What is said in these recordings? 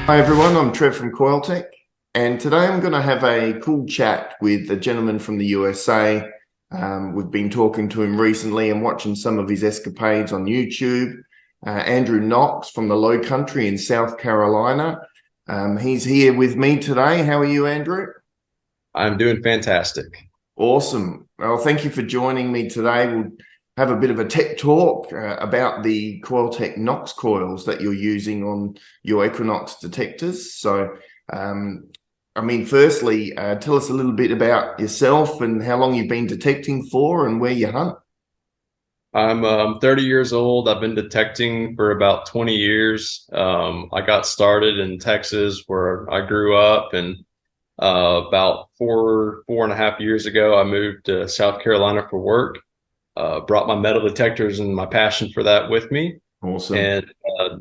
Hi everyone, I'm Trev from Coiltek, and today I'm going to have a cool chat with a gentleman from the USA. We've been talking to him recently and watching some of his escapades on YouTube. Andrew Knox from the Low Country in South Carolina. He's here with me today. How are you, Andrew? I'm doing fantastic. Awesome. Well, thank you for joining me today. We'll have a bit of a tech talk about the Coiltek NOX coils that you're using on your Equinox detectors. So, firstly, tell us a little bit about yourself and how long you've been detecting for and where you hunt. I'm 30 years old. I've been detecting for about 20 years. I got started in Texas where I grew up, and about four and a half years ago, I moved to South Carolina for work. Brought my metal detectors and my passion for that with me. Awesome. And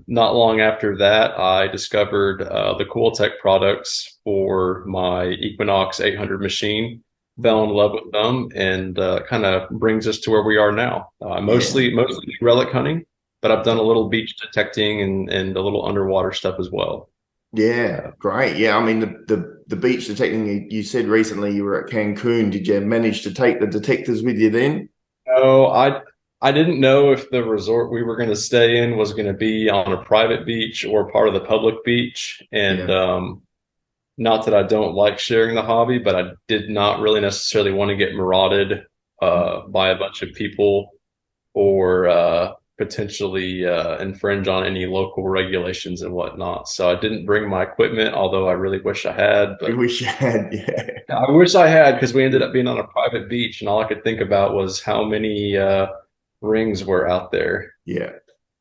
not long after that, I discovered the Coiltek products for my Equinox 800 machine. Fell in love with them, and kind of brings us to where we are now. Yeah. Mostly relic hunting, but I've done a little beach detecting and a little underwater stuff as well. Yeah, great. Yeah, the beach detecting, you said recently you were at Cancun. Did you manage to take the detectors with you then? No, I didn't know if the resort we were going to stay in was going to be on a private beach or part of the public beach, and Yeah. not that I don't like sharing the hobby, but I did not really necessarily want to get marauded by a bunch of people or potentially infringe on any local regulations and whatnot. So I didn't bring my equipment, although I really wish I had. You But wish you had, yeah. I wish I had, because we ended up being on a private beach, and all I could think about was how many rings were out there. Yeah.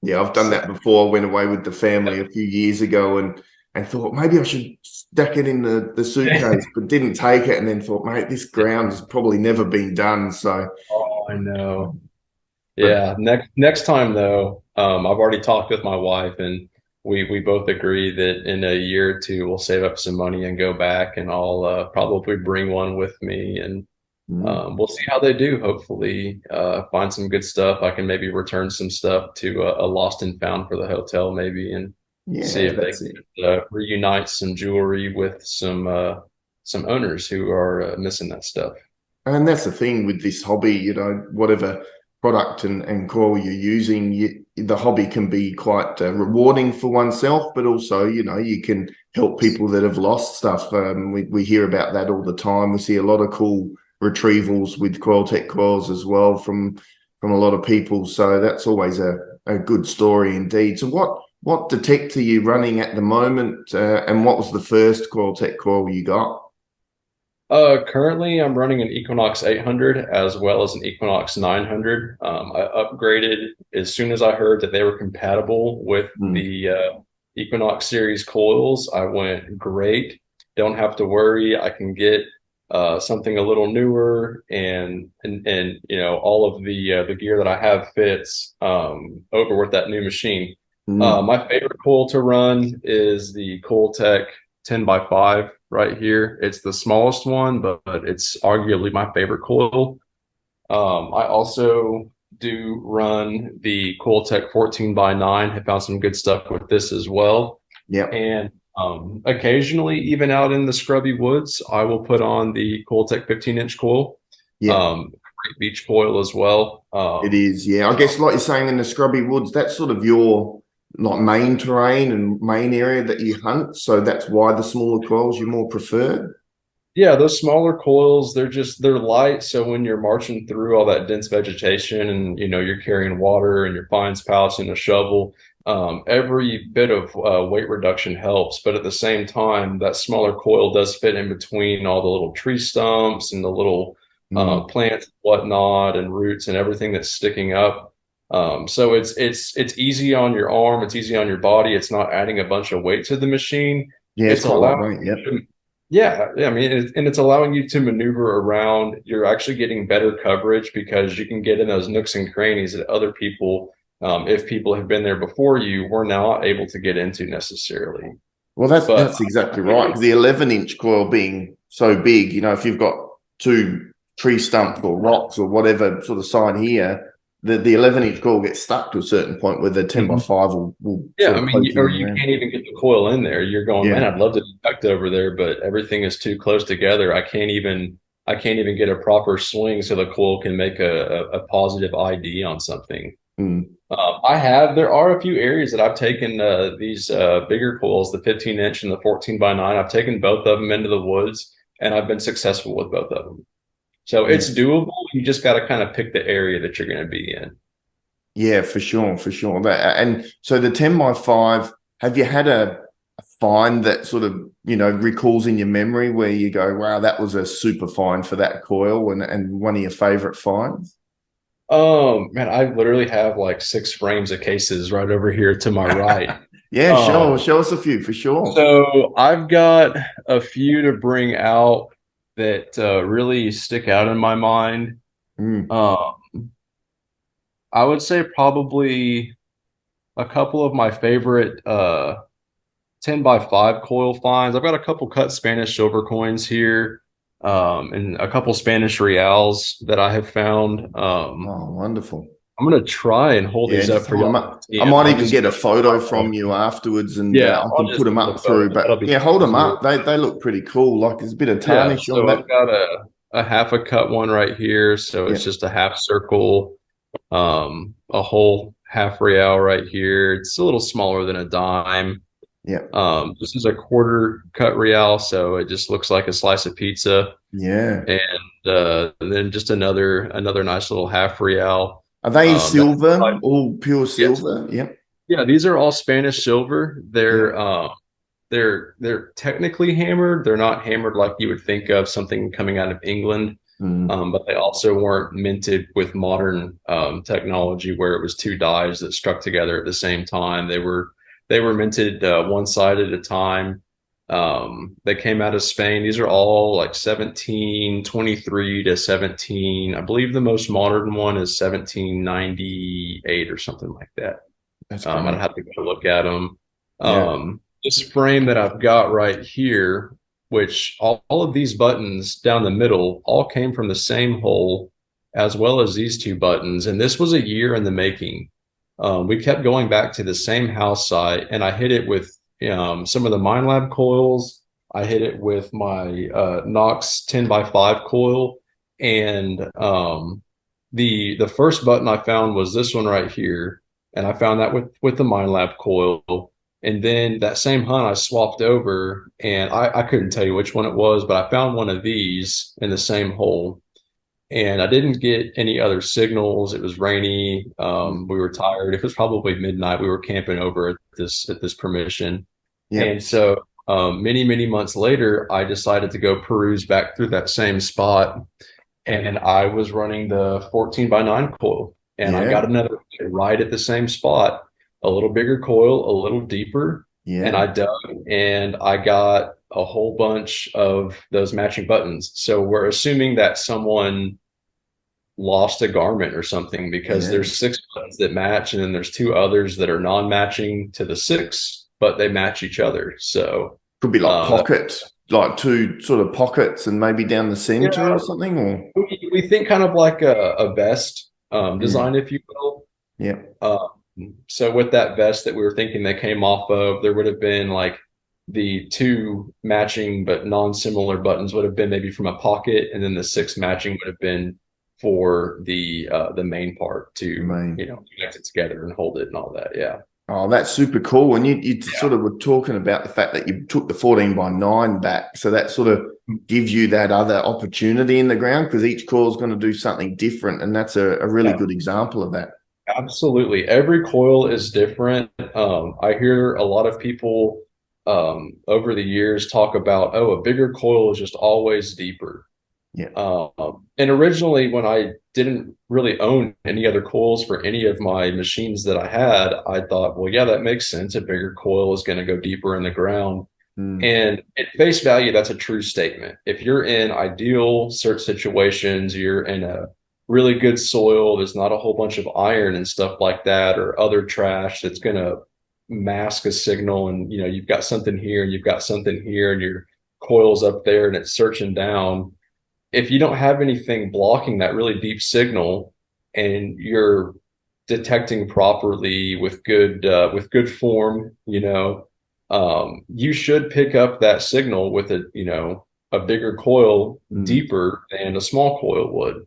Yeah, I've done So, that before. I went away with the family a few years ago and thought maybe I should stack it in the suitcase, but didn't take it and then thought, mate, this ground has probably never been done. So, oh, I know. but Yeah, next time though, I've already talked with my wife, and we both agree that in a year or two we'll save up some money and go back, and I'll probably bring one with me, and mm, we'll see how they do. Hopefully, find some good stuff. I can maybe return some stuff to a lost and found for the hotel, maybe, and see yeah, if they that's it. can reunite some jewelry with some owners who are missing that stuff. And that's the thing with this hobby, whatever product and coil you're using, the hobby can be quite rewarding for oneself, but also, you can help people that have lost stuff. We hear about that all the time. We see a lot of cool retrievals with Coiltek coils as well from a lot of people. So that's always a good story indeed. So what detector are you running at the moment, and what was the first Coiltek coil you got? Currently, I'm running an Equinox 800 as well as an Equinox 900. I upgraded as soon as I heard that they were compatible with Mm, the Equinox series coils. I went great. Don't have to worry. I can get something a little newer, and all of the gear that I have fits over with that new machine. mm. My favorite coil to run is the Coiltek 10 by 5 right here. It's the smallest one, but it's arguably my favorite coil. I also do run the Coiltek 14 by 9. Have found some good stuff with this as well. Yep. And occasionally, even out in the scrubby woods, I will put on the Coiltek 15-inch coil. Yep. Great beach coil as well. It is, yeah. I guess like you're saying in the scrubby woods, that's sort of your like main terrain and main area that you hunt. So that's why the smaller coils you more prefer. Yeah, those smaller coils, they're light. So when you're marching through all that dense vegetation, and you're carrying water and your fines pouch and a shovel, every bit of weight reduction helps. But at the same time, that smaller coil does fit in between all the little tree stumps and the little Mm, plants, and whatnot, and roots and everything that's sticking up. So it's easy on your arm, it's easy on your body. It's not adding a bunch of weight to the machine. yeah, it's It's quite allowing lightweight. Yep. yeah, I mean, and it's allowing you to maneuver around. You're actually getting better coverage because you can get in those nooks and crannies that other people, if people have been there before you, were not able to get into necessarily. Well, that's But that's exactly right. Because the 11-inch coil being so big, if you've got two tree stumps or rocks or whatever sort of side here, the 11-inch coil gets stuck to a certain point where the 10 by 5 will Yeah, sort I of mean, poke or in you around. can't even get the coil in there. You're going, man, Yeah. I'd love to be tucked over there, but everything is too close together. I can't even get a proper swing so the coil can make a positive ID on something. Mm. There are a few areas that I've taken these bigger coils, the 15-inch and the 14 by 9. I've taken both of them into the woods, and I've been successful with both of them. So Yeah. it's doable. You just got to kind of pick the area that you're going to be in. Yeah, for sure, for sure. And so the 10 by 5, have you had a find that sort of, recalls in your memory where you go, wow, that was a super find for that coil and one of your favorite finds? Man, I literally have like 6 frames of cases right over here to my right. Yeah, sure. Um, Show us a few for sure. so I've got a few to bring out that really stick out in my mind. Mm. Um, I would say probably a couple of my favorite 10 by 5 coil finds. I've got a couple cut Spanish silver coins here, and a couple Spanish reals that I have found. Oh, wonderful. I'm gonna try and hold Yeah, these just up for hold them y'all up. to see I 'em. might I'll even just get a go to photo my from phone. you afterwards and Yeah, I I'll can put just them give you up a photo. through. But That'll be yeah, hold them easier. up. They look pretty cool. Like there's a bit of Yeah, tarnish on so that. I've got a half a cut one right here. So Yeah, it's just a half circle, a whole half real right here. It's a little smaller than a dime. yeah, This is a quarter cut real, so it just looks like a slice of pizza. yeah. And then just another nice little half real. Are they That's silver? like, All pure yes, silver? Yep. yeah, these are all Spanish silver. Yeah. They're technically hammered. They're not hammered like you would think of something coming out of England. Mm. But they also weren't minted with modern technology where it was two dies that struck together at the same time. They were minted one side at a time. They came out of Spain. These are all like 1723 to 17. I believe the most modern one is 1798 or something like that. That's I'd great. have to go look at them. Yeah. This frame that I've got right here, which all of these buttons down the middle all came from the same hole, as well as these two buttons. And this was a year in the making. We kept going back to the same house site, and I hit it with some of the Minelab coils. I hit it with my NOX 10 by 5 coil, and the first button I found was this one right here, and I found that with the Minelab coil. And then that same hunt I swapped over, and I couldn't tell you which one it was, but I found one of these in the same hole. And I didn't get any other signals. It was rainy. Mm. We were tired. It was probably midnight. We were camping over at this permission. Yep. And so many months later, I decided to go peruse back through that same spot, and I was running the 14 by 9 coil, and I got Yeah. another right at the same spot, a little bigger coil, a little deeper, and Yeah. I dug and I got a whole bunch of those matching buttons. So we're assuming that someone lost a garment or something because Yeah. there's 6 buttons that match, and then there's two others that are non-matching to the six, but they match each other. So Could be like uh, pockets, like two sort of pockets and maybe down the center yeah, or something or we think kind of like a vest mm. design, if you will. Yeah. Um, so with that vest that we were thinking they came off of, there would have been like the two matching but non-similar buttons would have been maybe from a pocket, and then the six matching would have been for the main part The to main. connect it together and hold it and all that. Yeah. Oh, that's super cool. And you Yeah. sort of were talking about the fact that you took the 14 by 9 back. So that sort of gives you that other opportunity in the ground because each coil is going to do something different. And that's a really Yeah. good example of that. Absolutely. Every coil is different. I hear a lot of people over the years talk about, oh, a bigger coil is just always deeper. Yeah. And originally, when I didn't really own any other coils for any of my machines that I had, I thought, well, yeah, that makes sense. A bigger coil is going to go deeper in the ground. Mm. And at face value, that's a true statement. If you're in ideal search situations, you're in a really good soil, there's not a whole bunch of iron and stuff like that, or other trash that's going to mask a signal. And, you've got something here and you've got something here, and your coil's up there and it's searching down. If you don't have anything blocking that really deep signal and you're detecting properly with good form, you should pick up that signal with a bigger coil deeper than a small coil would.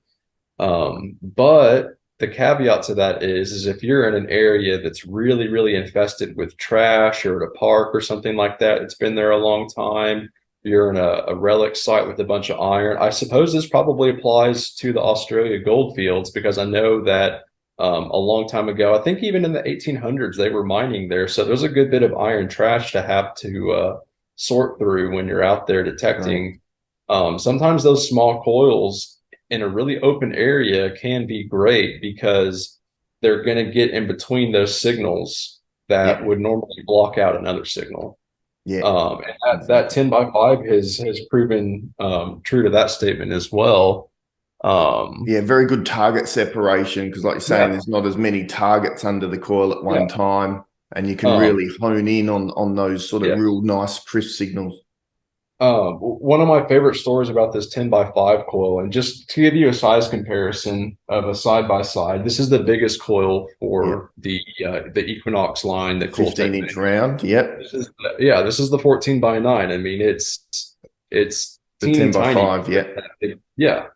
But the caveat to that is if you're in an area that's really, really infested with trash or at a park or something like that, it's been there a long time, you're in a relic site with a bunch of iron. I suppose this probably applies to the Australia gold fields because I know that a long time ago, I think even in the 1800s, they were mining there. So there's a good bit of iron trash to have to sort through when you're out there detecting. Right. Sometimes those small coils in a really open area can be great because they're going to get in between those signals that would normally block out another signal. Yeah. And that 10 by 5 has proven true to that statement as well. Yeah, very good target separation because, like you're saying, there's not as many targets under the coil at one time, and you can really hone in on those sort of real nice crisp signals. One of my favorite stories about this 10 by 5 coil, and just to give you a size comparison of a side by side, this is the biggest coil for the Equinox line that 15-inch round. Yep. This is the 14 by 9. I mean, it's the 10 by 5. Yeah.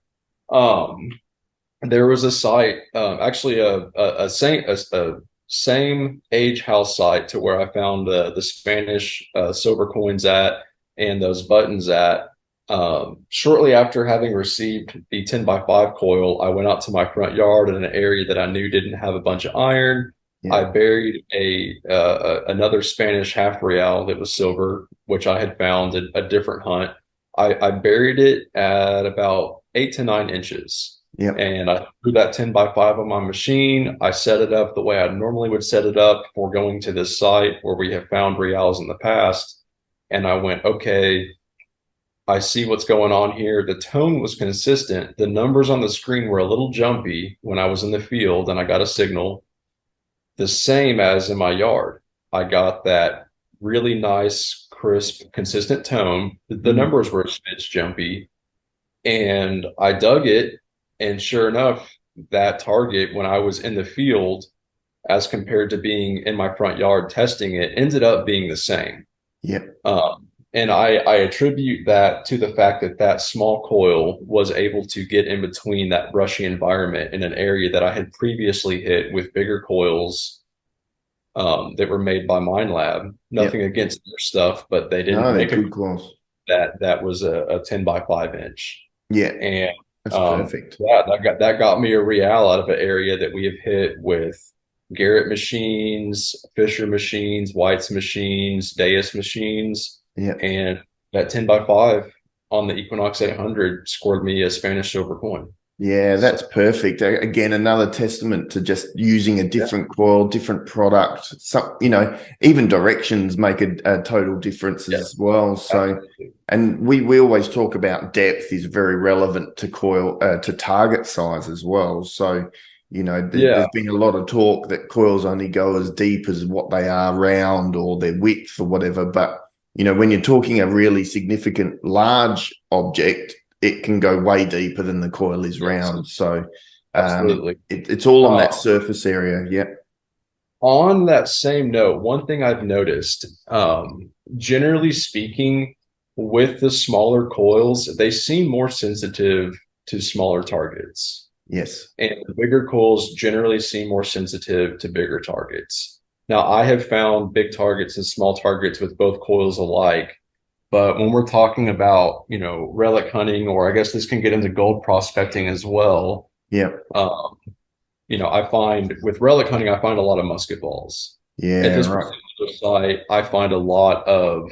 There was a site, actually a same age house site to where I found the Spanish silver coins at and those buttons at. Shortly after having received the 10 by 5 coil, I went out to my front yard in an area that I knew didn't have a bunch of iron. I buried another Spanish half real that was silver, which I had found in a different hunt. I buried it at about 8 to 9 inches. And I threw that 10 by 5 on my machine. I set it up the way I normally would set it up before going to this site where we have found reals in the past. And I went, okay, I see what's going on here. The tone was consistent. The numbers on the screen were a little jumpy when I was in the field and I got a signal the same as in my yard. I got that really nice, crisp, consistent tone. The numbers were a smidge jumpy. And I dug it. And sure enough, that target, when I was in the field, as compared to being in my front yard testing it, ended up being the same. And I attribute that to the fact that that small coil was able to get in between that brushy environment in an area that I had previously hit with bigger coils that were made by Mine Lab. Nothing against their stuff, but they didn't make good coils. That was a 10 by 5 inch. And that's perfect. That got me a real out of an area that we have hit with Garrett machines, Fisher machines, White's machines, Deus machines. And that 10 by 5 on the Equinox 800 scored me a Spanish silver coin. Yeah, that's perfect. Again, another testament to just using a different coil, different product. Some, even directions make a total difference as well. So, and we always talk about depth is very relevant to coil, to target size as well. So, there's been a lot of talk that coils only go as deep as what they are round or their width or whatever. But, when you're talking a really significant large object, it can go way deeper than the coil is round. So absolutely, it's all on that surface area. On that same note, one thing I've noticed, generally speaking, with the smaller coils, they seem more sensitive to smaller targets. And the bigger coils generally seem more sensitive to bigger targets. Now, I have found big targets and small targets with both coils alike. But when we're talking about, relic hunting, or I guess this can get into gold prospecting as well. I find with relic hunting, I find a lot of musket balls. At this particular site, I find a lot of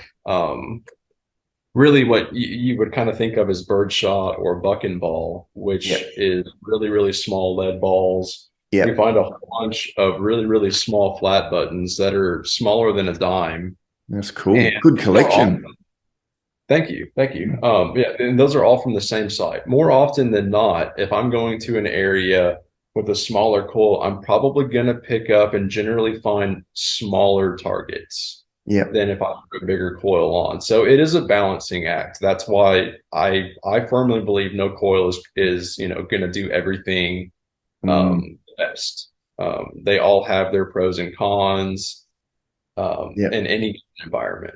really what you would kind of think of as birdshot or bucking ball, which is really, really small lead balls. We find a whole bunch of really, really small flat buttons that are smaller than a dime. That's cool. Good collection. Thank you. And those are all from the same site. More often than not, if I'm going to an area with a smaller coil, I'm probably going to pick up and generally find smaller targets than if I put a bigger coil on. So it is a balancing act. That's why I firmly believe no coil is going to do everything best. They all have their pros and cons Yeah. in any environment.